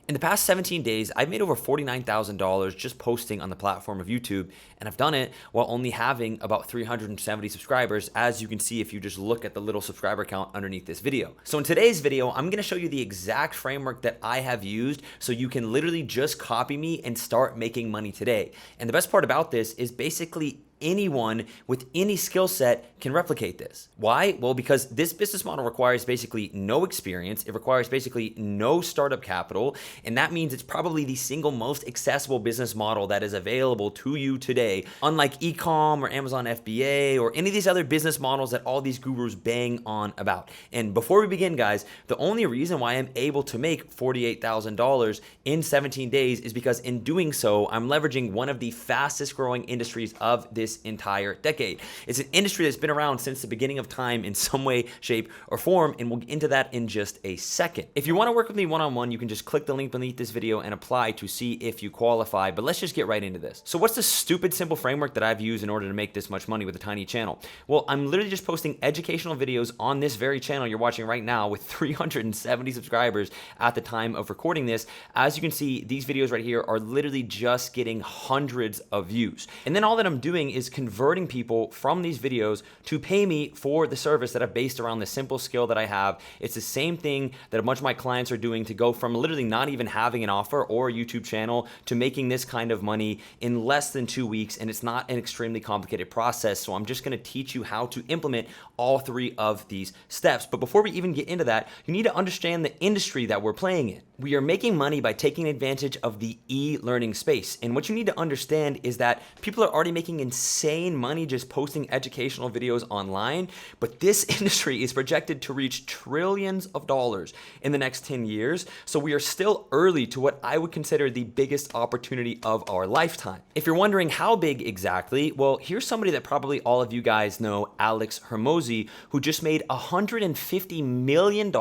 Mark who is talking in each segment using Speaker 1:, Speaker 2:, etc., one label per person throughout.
Speaker 1: In the past 17 days, I've made over $49,000 just posting on the platform of YouTube, and I've done it while only having about 370 subscribers, as you can see if you just look at the little subscriber count underneath this video. So in today's video, I'm gonna show you the exact framework that I have used so you can literally just copy me and start making money today. And the best part about this is basically anyone with any skill set can replicate this. Why? Well, because this business model requires basically no experience. It requires basically no startup capital. And that means it's probably the single most accessible business model that is available to you today. Unlike e-com or Amazon FBA or any of these other business models that all these gurus bang on about. And before we begin, guys, the only reason why I'm able to make $48,000 in 17 days is because in doing so, I'm leveraging one of the fastest growing industries of this entire decade. It's an industry that's been around since the beginning of time in some way, shape, or form, and we'll get into that in just a second. If you want to work with me one-on-one, you can just click the link beneath this video and apply to see if you qualify, but let's just get right into this. So what's the stupid simple framework that I've used in order to make this much money with a tiny channel? Well, I'm literally just posting educational videos on this very channel you're watching right now with 370 subscribers at the time of recording this. As you can see, these videos right here are literally just getting hundreds of views. And then all that I'm doing is converting people from these videos to pay me for the service that I've based around the simple skill that I have. It's the same thing that a bunch of my clients are doing to go from literally not even having an offer or a YouTube channel to making this kind of money in less than 2 weeks. And it's not an extremely complicated process. So I'm just going to teach you how to implement all three of these steps. But before we even get into that, you need to understand the industry that we're playing in. We are making money by taking advantage of the e-learning space. And what you need to understand is that people are already making insane money just posting educational videos online, but this industry is projected to reach trillions of dollars in the next 10 years. So we are still early to what I would consider the biggest opportunity of our lifetime. If you're wondering how big exactly, well, here's somebody that probably all of you guys know, Alex Hormozi, who just made $150 million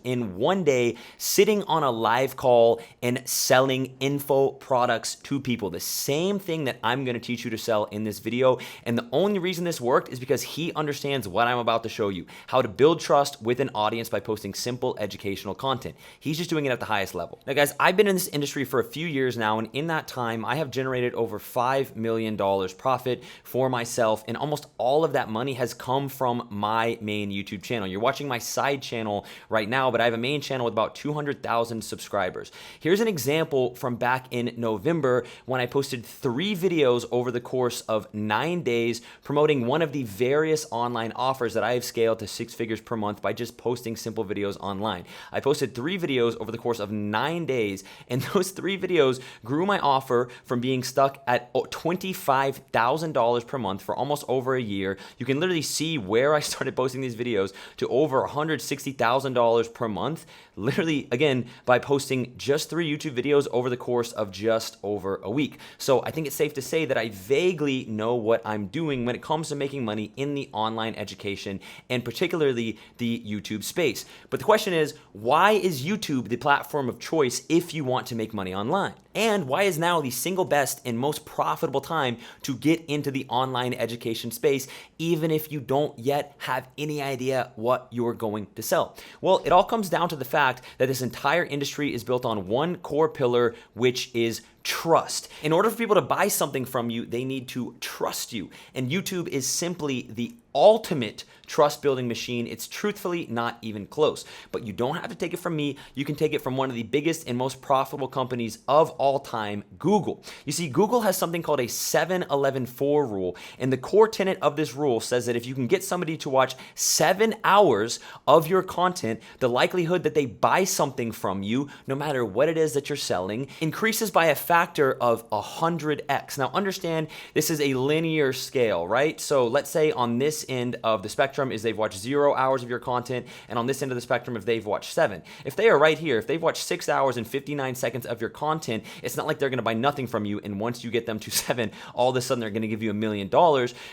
Speaker 1: in one day sitting on a live call and selling info products to people. The same thing that I'm going to teach you to sell in this video. And the only reason this worked is because he understands what I'm about to show you, how to build trust with an audience by posting simple educational content. He's just doing it at the highest level. Now, guys, I've been in this industry for a few years now, and in that time, I have generated over $5 million profit for myself, and almost all of that money has come from my main YouTube channel. You're watching my side channel right now, but I have a main channel with about 200,000 subscribers. Here's an example from back in November when I posted 3 videos over the course of 9 days promoting one of the various online offers that I have scaled to 6 figures per month by just posting simple videos online. I posted 3 videos over the course of 9 days, and those 3 videos grew my offer from being stuck at $25,000 per month for almost over a year. You can literally see where I started posting these videos to over $160,000 per month, literally, again, by posting just 3 YouTube videos over the course of just over a week. So I think it's safe to say that I vaguely know what I'm doing when it comes to making money in the online education and particularly the YouTube space. But the question is, why is YouTube the platform of choice if you want to make money online? And why is now the single best and most profitable time to get into the online education space, even if you don't yet have any idea what you're going to sell? Well, it all comes down to the fact that this entire industry is built on one core pillar, which is trust. In order for people to buy something from you, they need to trust you. And YouTube is simply the ultimate trust building machine. It's truthfully not even close. But you don't have to take it from me. You can take it from one of the biggest and most profitable companies of all time, Google. You see, Google has something called a 7-11-4 rule. And the core tenet of this rule says that if you can get somebody to watch 7 hours of your content, the likelihood that they buy something from you, no matter what it is that you're selling, increases by a factor of 100x. Now understand, this is a linear scale, right? So let's say on this end of the spectrum is they've watched 0 hours of your content, and on this end of the spectrum if they've watched 7. If they are right here, if they've watched 6 hours and 59 seconds of your content, it's not like they're gonna buy nothing from you, and once you get them to 7, all of a sudden they're gonna give you $1 million.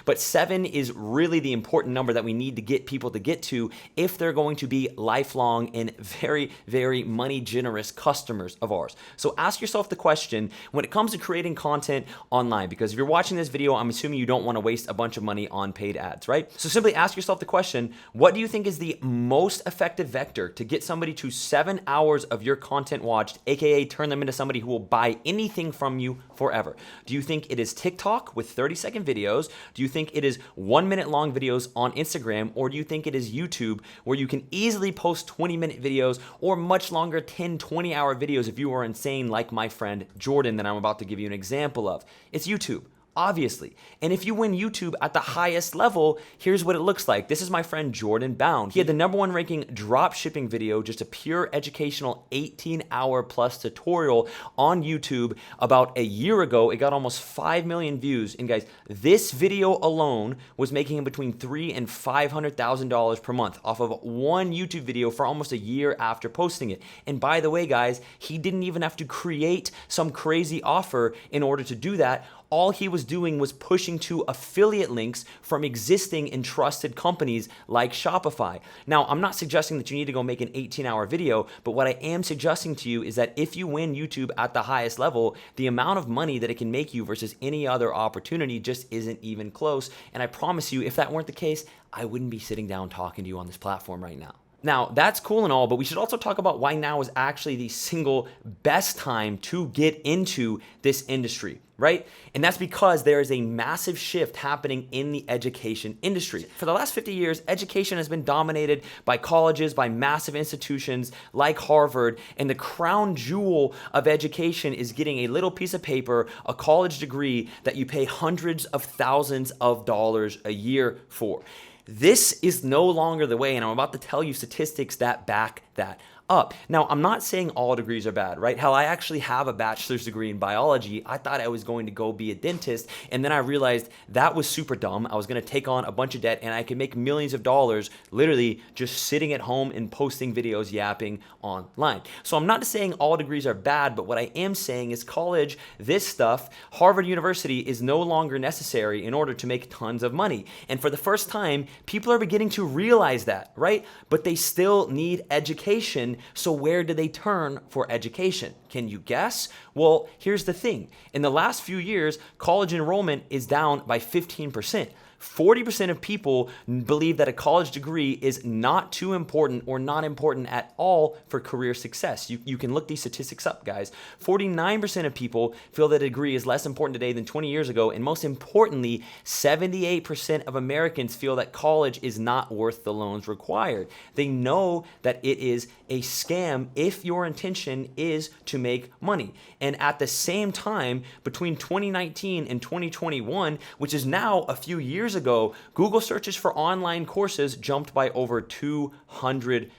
Speaker 1: But 7 is really the important number that we need to get people to get to if they're going to be lifelong and very, very money generous customers of ours. So ask yourself the question when it comes to creating content online, because if you're watching this video, I'm assuming you don't want to waste a bunch of money on paid ads, right? right? So simply ask yourself the question, what do you think is the most effective vector to get somebody to 7 hours of your content watched, aka turn them into somebody who will buy anything from you forever? Do you think it is TikTok with 30-second videos? Do you think it is 1-minute long videos on Instagram? Or do you think it is YouTube, where you can easily post 20-minute videos or much longer 10, 20-hour videos if you are insane like my friend Jordan that I'm about to give you an example of? It's YouTube, obviously. And if you win YouTube at the highest level, here's what it looks like. This is my friend Jordan Bound. He had the #1 ranking drop shipping video, just a pure educational 18-hour plus tutorial on YouTube about a year ago. It got almost 5 million views. And guys, this video alone was making him between $300,000 and $500,000 per month off of one YouTube video for almost a year after posting it. And by the way, guys, he didn't even have to create some crazy offer in order to do that. All he was doing was pushing to affiliate links from existing and trusted companies like Shopify. Now, I'm not suggesting that you need to go make an 18-hour video, but what I am suggesting to you is that if you win YouTube at the highest level, the amount of money that it can make you versus any other opportunity just isn't even close. And I promise you, if that weren't the case, I wouldn't be sitting down talking to you on this platform right now. Now, that's cool and all, but we should also talk about why now is actually the single best time to get into this industry, right? And that's because there is a massive shift happening in the education industry. For the last 50 years, education has been dominated by colleges, by massive institutions like Harvard, and the crown jewel of education is getting a little piece of paper, a college degree that you pay hundreds of thousands of dollars a year for. This is no longer the way, and I'm about to tell you statistics that back that up. Now, I'm not saying all degrees are bad, right? Hell, I actually have a bachelor's degree in biology. I thought I was going to go be a dentist, and then I realized that was super dumb. I was going to take on a bunch of debt, and I could make millions of dollars literally just sitting at home and posting videos, yapping online. So I'm not saying all degrees are bad, but what I am saying is college, this stuff, Harvard University is no longer necessary in order to make tons of money. And for the first time, people are beginning to realize that, right? But they still need education. So where do they turn for education? Can you guess? Well, here's the thing. In the last few years, college enrollment is down by 15%. 40% of people believe that a college degree is not too important or not important at all for career success. You can look these statistics up, guys. 49% of people feel that a degree is less important today than 20 years ago. And most importantly, 78% of Americans feel that college is not worth the loans required. They know that it is a scam if your intention is to make money. And at the same time, between 2019 and 2021, which is now a few years ago, Google searches for online courses jumped by over 200%.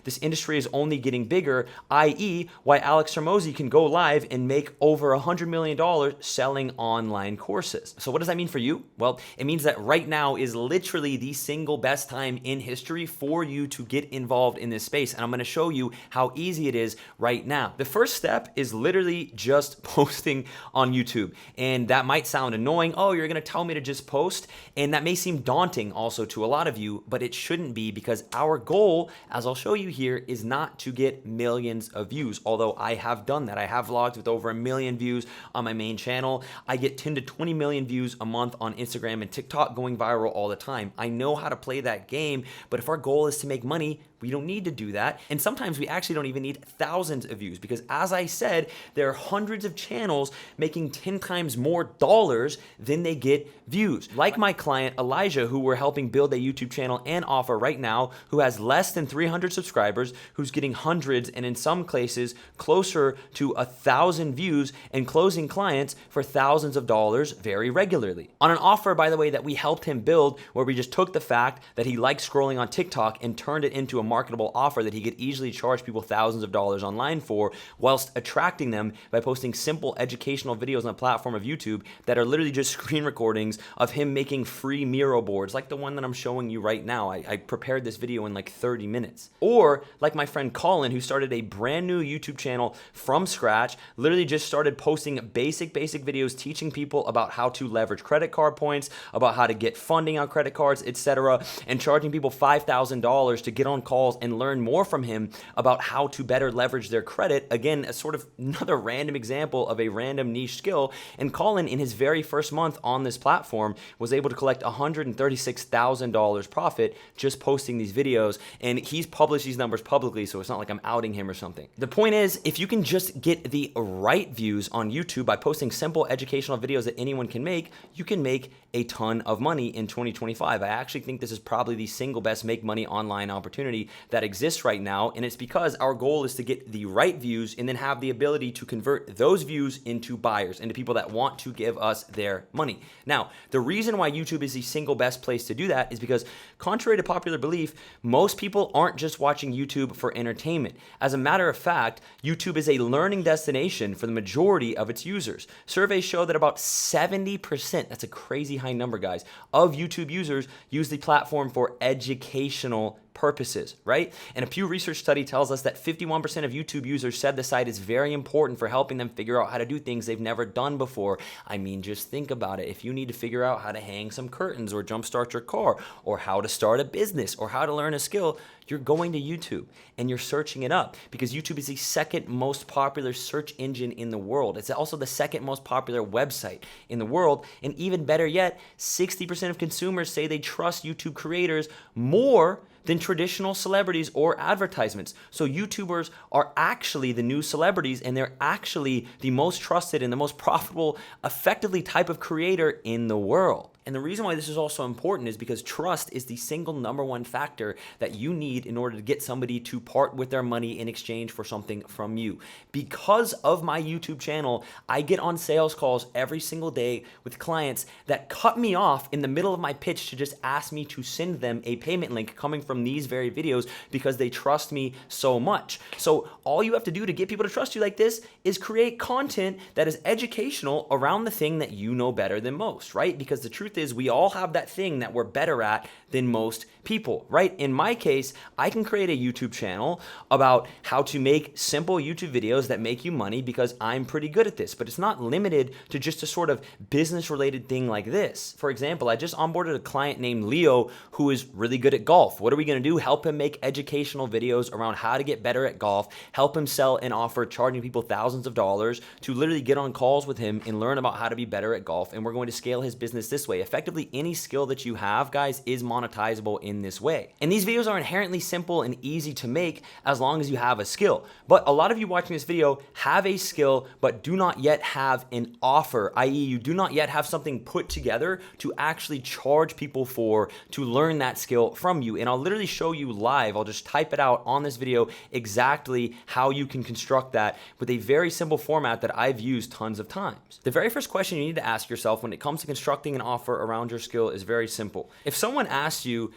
Speaker 1: This industry is only getting bigger, i.e., why Alex Hormozi can go live and make over $100 million selling online courses. So what does that mean for you? Well, it means that right now is literally the single best time in history for you to get involved in this space. And I'm going to show you how easy it is right now. The first step is literally just posting on YouTube. And that might sound annoying. Oh, you're going to tell me to just post? And that may seem daunting also to a lot of you, but it shouldn't be, because our goal, as I'll show you here, is not to get millions of views. Although I have done that. I have vlogs with over 1 million views on my main channel. I get 10 to 20 million views a month on Instagram and TikTok going viral all the time. I know how to play that game, but if our goal is to make money, we don't need to do that. And sometimes we actually don't even need thousands of views, because as I said, there are hundreds of channels making 10 times more dollars than they get views. Like my client Elijah, who we're helping build a YouTube channel and offer right now, who has less than 300 subscribers, who's getting hundreds and in some cases closer to 1,000 views and closing clients for thousands of dollars very regularly. On an offer, by the way, that we helped him build, where we just took the fact that he likes scrolling on TikTok and turned it into a marketable offer that he could easily charge people thousands of dollars online for, whilst attracting them by posting simple educational videos on the platform of YouTube that are literally just screen recordings of him making free Miro boards, like the one that I'm showing you right now. I prepared this video in like 30 minutes. Or like my friend Colin, who started a brand new YouTube channel from scratch, literally just started posting basic videos teaching people about how to leverage credit card points, about how to get funding on credit cards, etc., and charging people $5,000 to get on calls calls and learn more from him about how to better leverage their credit. Again, a sort of another random example of a random niche skill. And Colin, in his very first month on this platform, was able to collect $136,000 profit just posting these videos. And he's published these numbers publicly, so it's not like I'm outing him or something. The point is, if you can just get the right views on YouTube by posting simple educational videos that anyone can make, you can make a ton of money in 2025. I actually think this is probably the single best make money online opportunity that exists right now. And it's because our goal is to get the right views and then have the ability to convert those views into buyers, into people that want to give us their money. Now, the reason why YouTube is the single best place to do that is because, contrary to popular belief, most people aren't just watching YouTube for entertainment. As a matter of fact, YouTube is a learning destination for the majority of its users. Surveys show that about 70%, that's a crazy high number, guys, of YouTube users use the platform for educational purposes, right? And a Pew Research study tells us that 51% of YouTube users said the site is very important for helping them figure out how to do things they've never done before. I mean, just think about it. If you need to figure out how to hang some curtains or jumpstart your car or how to start a business or how to learn a skill, you're going to YouTube and you're searching it up because YouTube is the second most popular search engine in the world. It's also the second most popular website in the world. And even better yet, 60% of consumers say they trust YouTube creators more than traditional celebrities or advertisements. So YouTubers are actually the new celebrities, and they're actually the most trusted and the most profitable, effectively type of creator in the world. And the reason why this is also important is because trust is the single number one factor that you need in order to get somebody to part with their money in exchange for something from you. Because of my YouTube channel, I get on sales calls every single day with clients that cut me off in the middle of my pitch to just ask me to send them a payment link coming from these very videos because they trust me so much. So all you have to do to get people to trust you like this is create content that is educational around the thing that you know better than most, right? Because the truth is, we all have that thing that we're better at than most people, right? In my case, I can create a YouTube channel about how to make simple YouTube videos that make you money because I'm pretty good at this, but it's not limited to just a sort of business related thing like this. For example, I just onboarded a client named Leo who is really good at golf. What are we going to do? Help him make educational videos around how to get better at golf, help him sell an offer charging people thousands of dollars to literally get on calls with him and learn about how to be better at golf. And we're going to scale his business this way. Effectively, any skill that you have, guys, is monetizable in this way. And these videos are inherently simple and easy to make as long as you have a skill. But a lot of you watching this video have a skill but do not yet have an offer, i.e. you do not yet have something put together to actually charge people for to learn that skill from you. And I'll literally show you live, I'll just type it out on this video exactly how you can construct that with a very simple format that I've used tons of times. The very first question you need to ask yourself when it comes to constructing an offer around your skill is very simple. If someone asks you,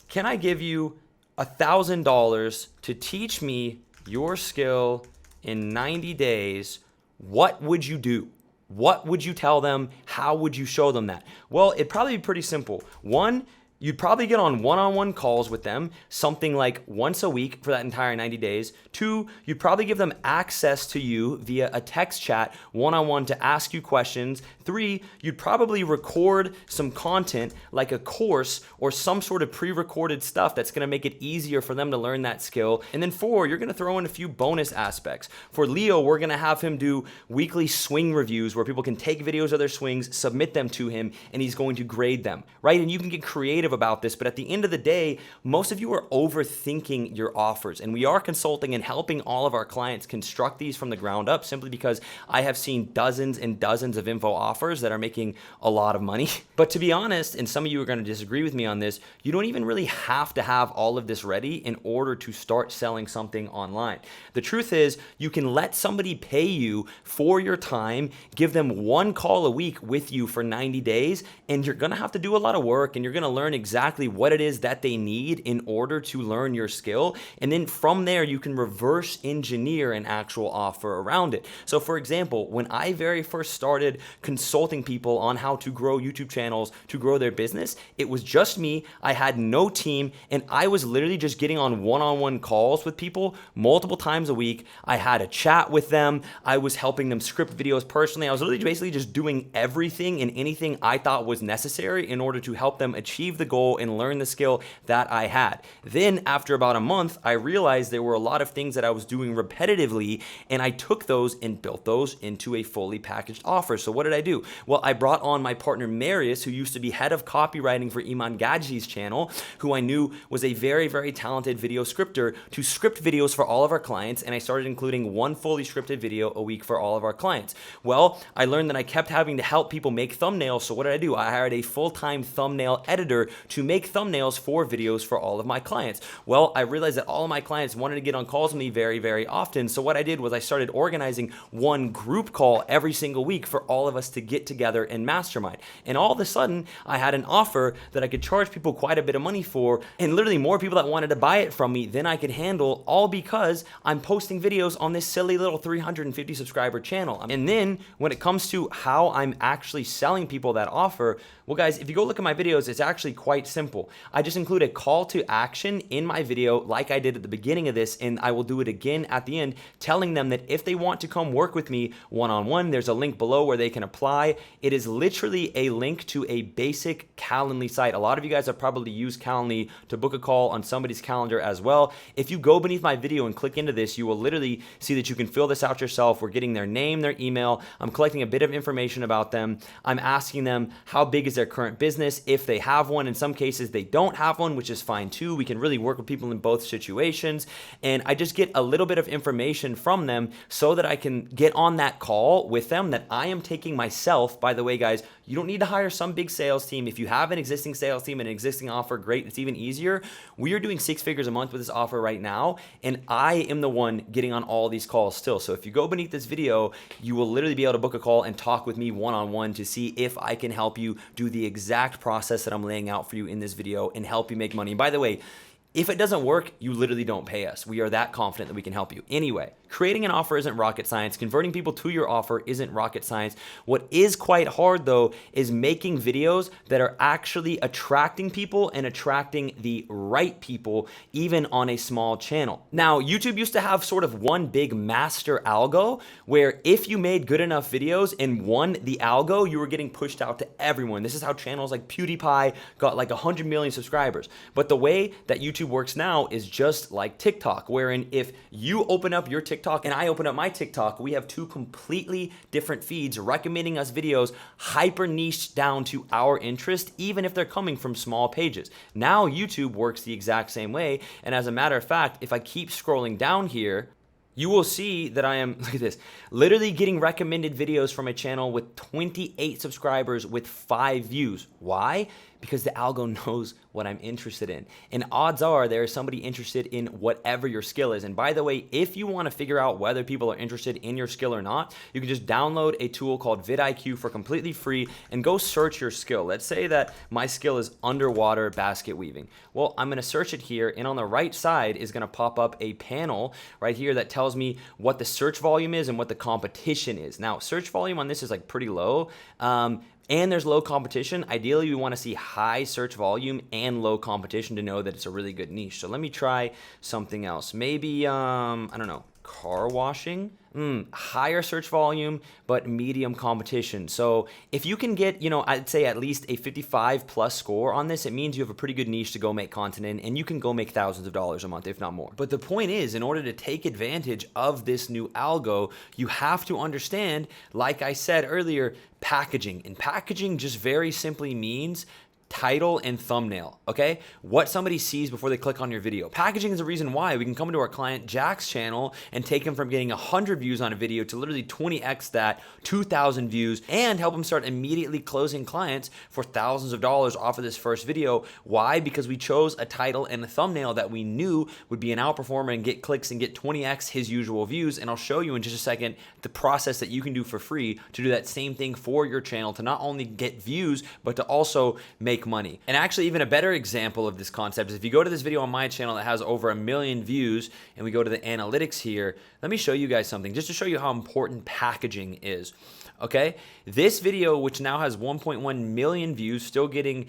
Speaker 1: can I give you $1,000 to teach me your skill in 90 days, what would you do? What would you tell them? How would you show them that? Well, it'd probably be pretty simple. One, you'd probably get on one-on-one calls with them, something like once a week for that entire 90 days. Two, you'd probably give them access to you via a text chat one-on-one to ask you questions. Three, you'd probably record some content like a course or some sort of pre-recorded stuff that's gonna make it easier for them to learn that skill. And then four, you're gonna throw in a few bonus aspects. For Leo, we're gonna have him do weekly swing reviews where people can take videos of their swings, submit them to him, and he's going to grade them, right? And you can get creative about this, but at the end of the day, most of you are overthinking your offers, and we are consulting and helping all of our clients construct these from the ground up simply because I have seen dozens and dozens of info offers that are making a lot of money. But to be honest, and some of you are going to disagree with me on this, you don't even really have to have all of this ready in order to start selling something online. The truth is, you can let somebody pay you for your time, give them one call a week with you for 90 days, and you're going to have to do a lot of work, and you're going to learn exactly what it is that they need in order to learn your skill. And then from there, you can reverse engineer an actual offer around it. So for example, when I very first started consulting people on how to grow YouTube channels, to grow their business, it was just me. I had no team, and I was literally just getting on one-on-one calls with people multiple times a week. I had a chat with them. I was helping them script videos personally. I was literally basically just doing everything and anything I thought was necessary in order to help them achieve the goal and learn the skill that I had. Then after about a month, I realized there were a lot of things that I was doing repetitively, and I took those and built those into a fully packaged offer. So what did I do? Well, I brought on my partner Marius, who used to be head of copywriting for Iman Gadji's channel, who I knew was a very, very talented video scripter, to script videos for all of our clients, and I started including one fully scripted video a week for all of our clients. Well, I learned that I kept having to help people make thumbnails, so what did I do? I hired a full-time thumbnail editor to make thumbnails for videos for all of my clients. Well, I realized that all of my clients wanted to get on calls with me very, very often, so what I did was I started organizing one group call every single week for all of us to get together and mastermind. And all of a sudden, I had an offer that I could charge people quite a bit of money for, and literally more people that wanted to buy it from me than I could handle, all because I'm posting videos on this silly little 350 subscriber channel. And then when it comes to how I'm actually selling people that offer, well guys, if you go look at my videos, it's actually quite simple. I just include a call to action in my video like I did at the beginning of this, and I will do it again at the end, telling them that if they want to come work with me one-on-one, there's a link below where they can apply. It is literally a link to a basic Calendly site. A lot of you guys have probably used Calendly to book a call on somebody's calendar as well. If you go beneath my video and click into this, you will literally see that you can fill this out yourself. We're getting their name, their email. I'm collecting a bit of information about them. I'm asking them how big is their current business, if they have one. In some cases, they don't have one, which is fine too. We can really work with people in both situations. And I just get a little bit of information from them so that I can get on that call with them that I am taking myself. By the way, guys, you don't need to hire some big sales team. If you have an existing sales team and an existing offer, great. It's even easier. We are doing 6 figures a month with this offer right now, and I am the one getting on all these calls still. So if you go beneath this video, you will literally be able to book a call and talk with me one-on-one to see if I can help you do the exact process that I'm laying out for you in this video and help you make money. And by the way, if it doesn't work, you literally don't pay us. We are that confident that we can help you. Anyway, creating an offer isn't rocket science. Converting people to your offer isn't rocket science. What is quite hard though is making videos that are actually attracting people and attracting the right people, even on a small channel. Now, YouTube used to have sort of one big master algo where if you made good enough videos and won the algo, you were getting pushed out to everyone. This is how channels like PewDiePie got like 100 million subscribers. But the way that YouTube works now is just like TikTok, wherein if you open up your TikTok and I open up my TikTok, we have 2 completely different feeds recommending us videos hyper niched down to our interest, even if they're coming from small pages. Now YouTube works the exact same way, and as a matter of fact, if I keep scrolling down here, you will see that I am, look at this, literally getting recommended videos from a channel with 28 subscribers with 5 views. Why? Because the algo knows what I'm interested in. And odds are there is somebody interested in whatever your skill is. And by the way, if you want to figure out whether people are interested in your skill or not, you can just download a tool called vidIQ for completely free and go search your skill. Let's say that my skill is underwater basket weaving. Well, I'm gonna search it here, and on the right side is gonna pop up a panel right here that tells me what the search volume is and what the competition is. Now, search volume on this is like pretty low. And there's low competition. Ideally, we want to see high search volume and low competition to know that it's a really good niche. So let me try something else. Maybe, I don't know, car washing. Higher search volume, but medium competition. So if you can get, I'd say at least a 55 plus score on this, it means you have a pretty good niche to go make content in, and you can go make thousands of dollars a month, if not more. But the point is, in order to take advantage of this new algo, you have to understand, like I said earlier, packaging. And packaging just very simply means title and thumbnail, okay? What somebody sees before they click on your video. Packaging is the reason why we can come into our client Jack's channel and take him from getting 100 views on a video to literally 20x that, 2,000 views, and help him start immediately closing clients for thousands of dollars off of this first video. Why? Because we chose a title and a thumbnail that we knew would be an outperformer and get clicks and get 20x his usual views. And I'll show you in just a second the process that you can do for free to do that same thing for your channel, to not only get views, but to also make money. And actually, even a better example of this concept is if you go to this video on my channel that has over 1 million views, and we go to the analytics here, let me show you guys something just to show you how important packaging is. Okay, this video, which now has 1.1 million views, still getting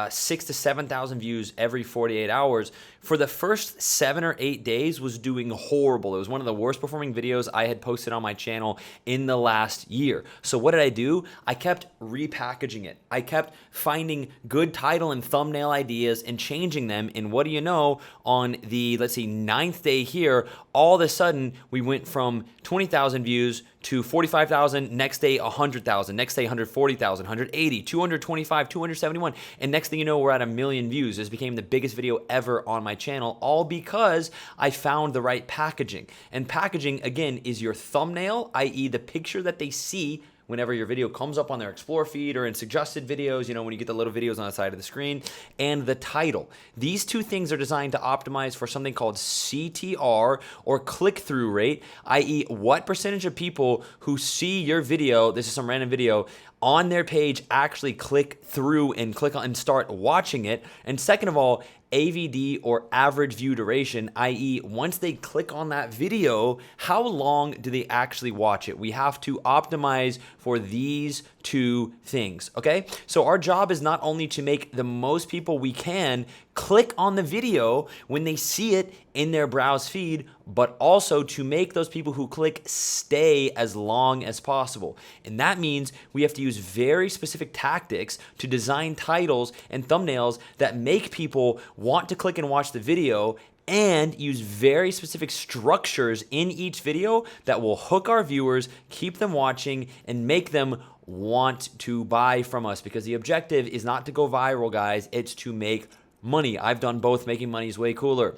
Speaker 1: 6,000 to 7,000 views every 48 hours, for the first 7 or 8 days was doing horrible. It was one of the worst performing videos I had posted on my channel in the last year. So what did I do? I kept repackaging it. I kept finding good good title and thumbnail ideas and changing them. And what do you know, on the, let's see, 9th day here, all of a sudden we went from 20,000 views to 45,000, next day 100,000, next day 140,000, 180, 225, 271, and next thing you know, we're at 1 million views. This became the biggest video ever on my channel, all because I found the right packaging. And packaging, again, is your thumbnail, i.e. the picture that they see whenever your video comes up on their Explore feed or in suggested videos, when you get the little videos on the side of the screen, and the title. These two things are designed to optimize for something called CTR, or click-through rate, i.e. what percentage of people who see your video, this is some random video, on their page actually click through and click on and start watching it. And second of all, AVD, or average view duration, i.e. once they click on that video, how long do they actually watch it? We have to optimize for these two things, okay? So our job is not only to make the most people we can click on the video when they see it in their browse feed, but also to make those people who click stay as long as possible. And that means we have to use very specific tactics to design titles and thumbnails that make people want to click and watch the video, and use very specific structures in each video that will hook our viewers, keep them watching, and make them want to buy from us, because the objective is not to go viral, guys. It's to make money. I've done both. Making money is way cooler.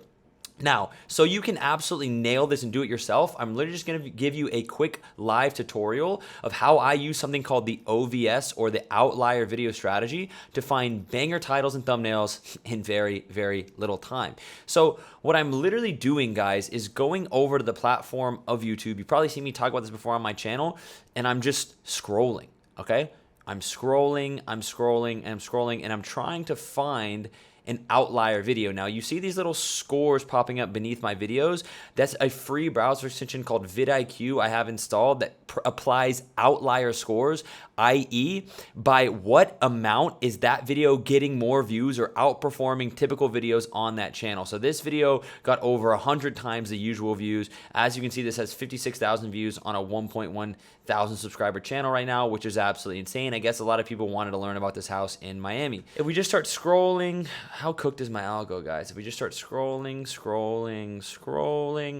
Speaker 1: Now, so you can absolutely nail this and do it yourself, I'm literally just going to give you a quick live tutorial of how I use something called the OVS, or the outlier video strategy, to find banger titles and thumbnails in very, very little time. So what I'm literally doing, guys, is going over to the platform of YouTube. You've probably seen me talk about this before on my channel, and I'm just scrolling, okay? I'm scrolling, and I'm trying to find an outlier video. Now, you see these little scores popping up beneath my videos. That's a free browser extension called vidIQ I have installed that applies outlier scores, i.e. by what amount is that video getting more views or outperforming typical videos on that channel. So this video got over 100 times the usual views. As you can see, this has 56,000 views on a 1.1 thousand subscriber channel right now, which is absolutely insane. I guess a lot of people wanted to learn about this house in Miami. If we just start scrolling, how cooked is my algo, guys? If we just start scrolling,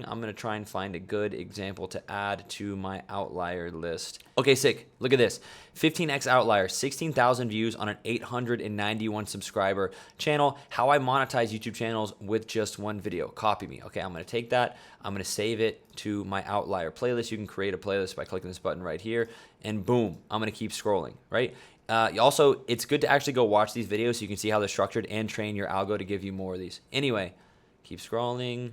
Speaker 1: I'm gonna try and find a good example to add to my outlier list. Okay, sick. Look at this. 15x outlier, 16,000 views on an 891 subscriber channel. How I monetize YouTube channels with just one video. Copy me. Okay, I'm gonna take that. I'm gonna save it to my outlier playlist. You can create a playlist by clicking this button right here, and boom, I'm gonna keep scrolling, right? Also, it's good to actually go watch these videos so you can see how they're structured and train your algo to give you more of these. Anyway, keep scrolling.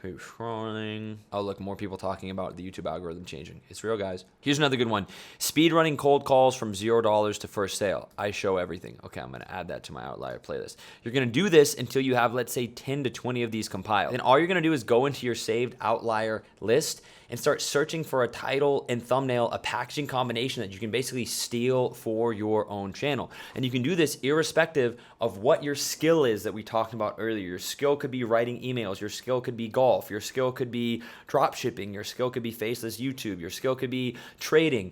Speaker 1: Keep scrolling. Oh, look, more people talking about the YouTube algorithm changing. It's real, guys. Here's another good one. Speed running cold calls from $0 to first sale. I show everything. Okay, I'm going to add that to my outlier playlist. You're going to do this until you have, let's say, 10 to 20 of these compiled. Then all you're going to do is go into your saved outlier list and start searching for a title and thumbnail, a packaging combination that you can basically steal for your own channel. And you can do this irrespective of what your skill is that we talked about earlier. Your skill could be writing emails. Your skill could be golf. Your skill could be drop shipping. Your skill could be faceless YouTube. Your skill could be trading.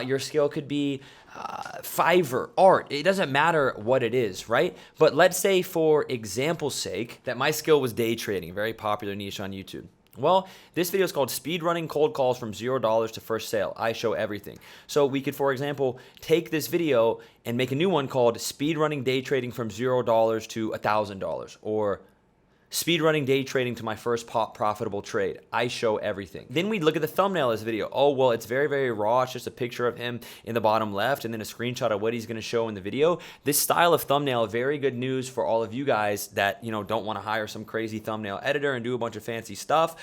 Speaker 1: Your skill could be Fiverr, art. It doesn't matter what it is, right? But let's say, for example's sake, that my skill was day trading, a very popular niche on YouTube. Well, this video is called Speed Running Cold Calls from $0 to First Sale. I show everything. So we could, for example, take this video and make a new one called Speed Running Day Trading from $0 to $1,000, or Speed running day trading to my first profitable trade. I show everything. Then we'd look at the thumbnail of this video. Oh, well, it's very, very raw. It's just a picture of him in the bottom left and then a screenshot of what he's going to show in the video. This style of thumbnail, very good news for all of you guys that, don't want to hire some crazy thumbnail editor and do a bunch of fancy stuff,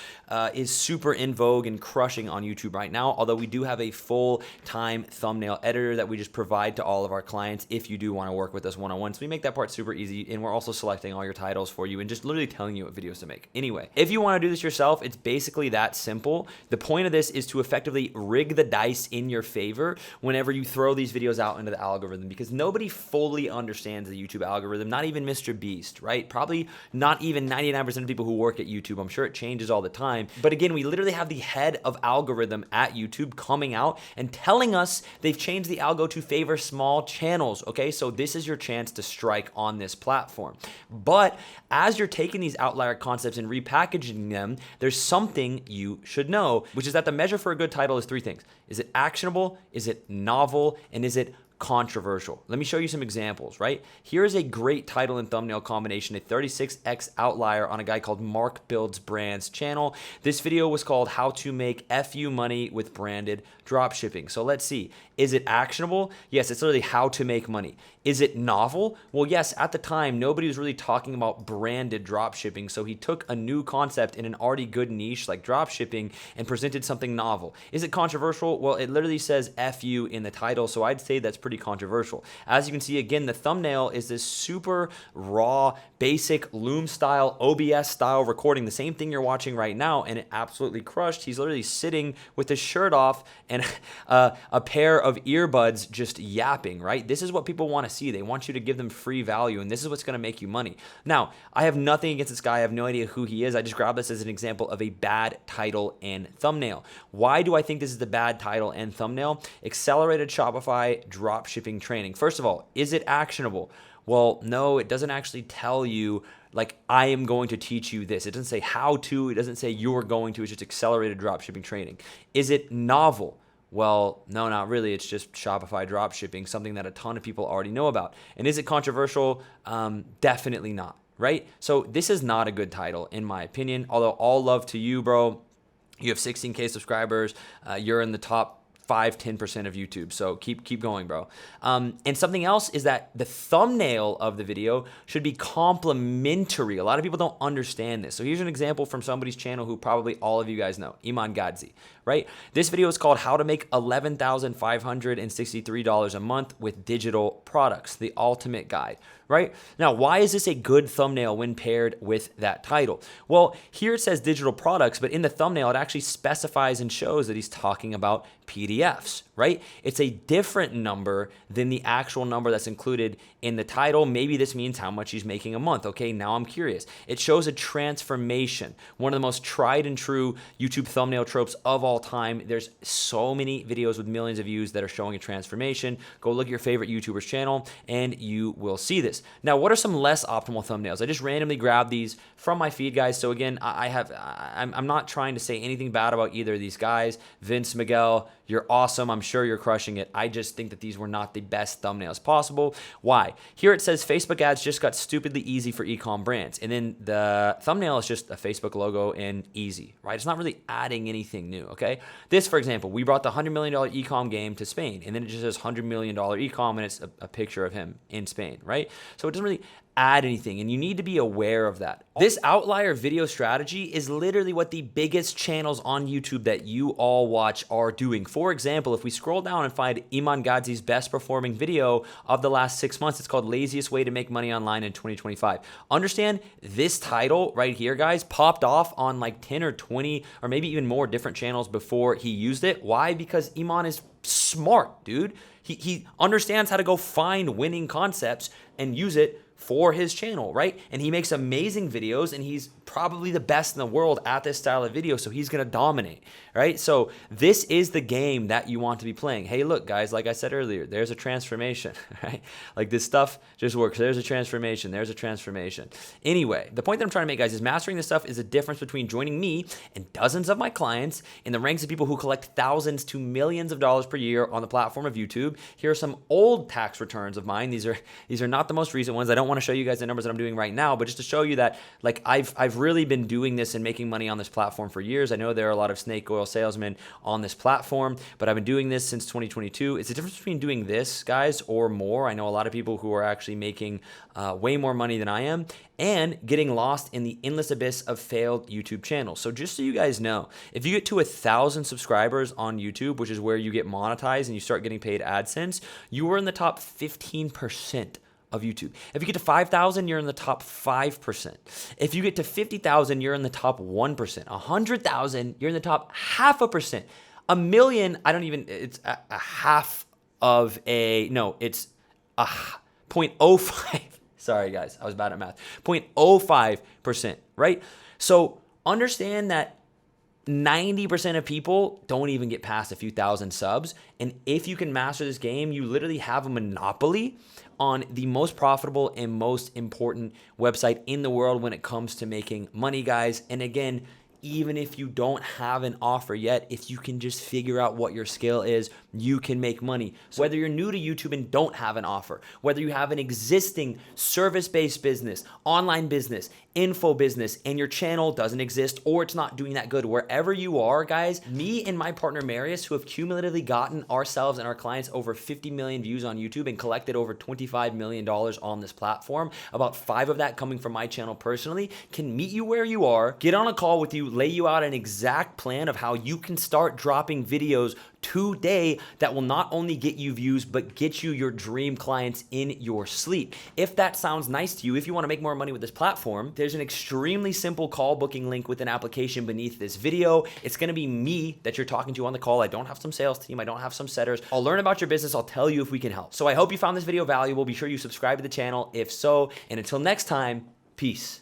Speaker 1: is super in vogue and crushing on YouTube right now. Although we do have a full-time thumbnail editor that we just provide to all of our clients if you do want to work with us one-on-one. So we make that part super easy, and we're also selecting all your titles for you and just literally telling you what videos to make. Anyway, if you want to do this yourself, it's basically that simple. The point of this is to effectively rig the dice in your favor whenever you throw these videos out into the algorithm, because nobody fully understands the YouTube algorithm, not even Mr. Beast, right? Probably not even 99% of people who work at YouTube. I'm sure it changes all the time. But again, we literally have the head of algorithm at YouTube coming out and telling us they've changed the algo to favor small channels, okay? So this is your chance to strike on this platform. But as you're taking these outlier concepts and repackaging them, there's something you should know, which is that the measure for a good title is three things. Is it actionable? Is it novel? And is it controversial? Let me show you some examples, right? Here is a great title and thumbnail combination, a 36x outlier on a guy called Mark Builds Brands channel. This video was called How to Make FU Money with Branded Dropshipping. So let's see. Is it actionable? Yes, it's literally how to make money. Is it novel? Well, yes, at the time, nobody was really talking about branded dropshipping, so he took a new concept in an already good niche like dropshipping and presented something novel. Is it controversial? Well, it literally says FU in the title, so I'd say that's pretty controversial. As you can see, again, the thumbnail is this super raw, basic Loom style, OBS style recording, the same thing you're watching right now, and it absolutely crushed. He's literally sitting with his shirt off and a pair of earbuds just yapping, right? This is what people want to see. They want you to give them free value, and this is what's going to make you money. Now, I have nothing against this guy. I have no idea who he is. I just grabbed this as an example of a bad title and thumbnail. Why do I think this is the bad title and thumbnail? Accelerated Shopify dropshipping training. First of all, is it actionable? Well, no, it doesn't actually tell you like I am going to teach you this. It doesn't say how to. It doesn't say you're going to. It's just accelerated dropshipping training. Is it novel? Well, no, not really. It's just Shopify dropshipping, something that a ton of people already know about. And is it controversial? Definitely not, right? So this is not a good title, in my opinion. Although all love to you, bro. You have 16K subscribers. You're in the top 5-10% of YouTube. So keep going, bro. And something else is that the thumbnail of the video should be complimentary. A lot of people don't understand this. So here's an example from somebody's channel who probably all of you guys know, Iman Gadzi, right? This video is called How to Make $11,563 a Month with Digital Products, the ultimate guide, right? Now, why is this a good thumbnail when paired with that title? Well, here it says digital products, but in the thumbnail, it actually specifies and shows that he's talking about PDFs, right? It's a different number than the actual number that's included in the title. Maybe this means how much he's making a month. Okay, now I'm curious. It shows a transformation, one of the most tried and true YouTube thumbnail tropes of all time. There's so many videos with millions of views that are showing a transformation. Go look at your favorite YouTuber's channel and you will see this. Now, what are some less optimal thumbnails? I just randomly grabbed these from my feed, guys. So again, I'm not trying to say anything bad about either of these guys. Vince, Miguel, you're awesome. I'm sure you're crushing it. I just think that these were not the best thumbnails possible. Why? Here it says Facebook ads just got stupidly easy for e-com brands. And then the thumbnail is just a Facebook logo and easy, right? It's not really adding anything new, okay? This, for example, we brought the $100 million e-com game to Spain, and then it just says $100 million e-com, and it's a picture of him in Spain, right? So it doesn't really add anything, and you need to be aware of that. This outlier video strategy is literally what the biggest channels on YouTube that you all watch are doing. For example, if we scroll down and find Iman Gadzi's best performing video of the last 6 months, it's called Laziest Way to Make Money Online in 2025. Understand this title right here, guys, popped off on like 10 or 20 or maybe even more different channels before he used it. Why? Because Iman is smart, dude. He understands how to go find winning concepts and use it for his channel, right? And he makes amazing videos, and he's probably the best in the world at this style of video, so he's gonna dominate, right? So this is the game that you want to be playing. Hey, look, guys, like I said earlier, there's a transformation, right? Like this stuff just works. There's a transformation. There's a transformation. Anyway, the point that I'm trying to make, guys, is mastering this stuff is the difference between joining me and dozens of my clients in the ranks of people who collect thousands to millions of dollars per year on the platform of YouTube. Here are some old tax returns of mine. These are not the most recent ones. I don't want to show you guys the numbers that I'm doing right now, but just to show you that like I've really been doing this and making money on this platform for years. I know there are a lot of snake oil salesmen on this platform, but I've been doing this since 2022. It's the difference between doing this, guys, or more. I know a lot of people who are actually making way more money than I am and getting lost in the endless abyss of failed YouTube channels. So just so you guys know, if you get to 1,000 subscribers on YouTube, which is where you get monetized and you start getting paid AdSense, you are in the top 15% of YouTube. If you get to 5,000, you're in the top 5%. If you get to 50,000, you're in the top 1%. 100,000, you're in the top 0.5%. A million, it's a half of it's a 0.05. Sorry guys, I was bad at math. 0.05%, right? So understand that 90% of people don't even get past a few thousand subs. And if you can master this game, you literally have a monopoly on the most profitable and most important website in the world when it comes to making money, guys. And again, even if you don't have an offer yet, if you can just figure out what your skill is, you can make money. So whether you're new to YouTube and don't have an offer, whether you have an existing service-based business, online business, info business, and your channel doesn't exist or it's not doing that good, wherever you are, guys, me and my partner Marius, who have cumulatively gotten ourselves and our clients over 50 million views on YouTube and collected over $25 million on this platform, about 5 of that coming from my channel personally, can meet you where you are, get on a call with you, lay you out an exact plan of how you can start dropping videos today that will not only get you views, but get you your dream clients in your sleep. If that sounds nice to you, if you want to make more money with this platform, there's an extremely simple call booking link with an application beneath this video. It's going to be me that you're talking to on the call. I don't have some sales team. I don't have some setters. I'll learn about your business. I'll tell you if we can help. So I hope you found this video valuable. Be sure you subscribe to the channel if so. And until next time, peace.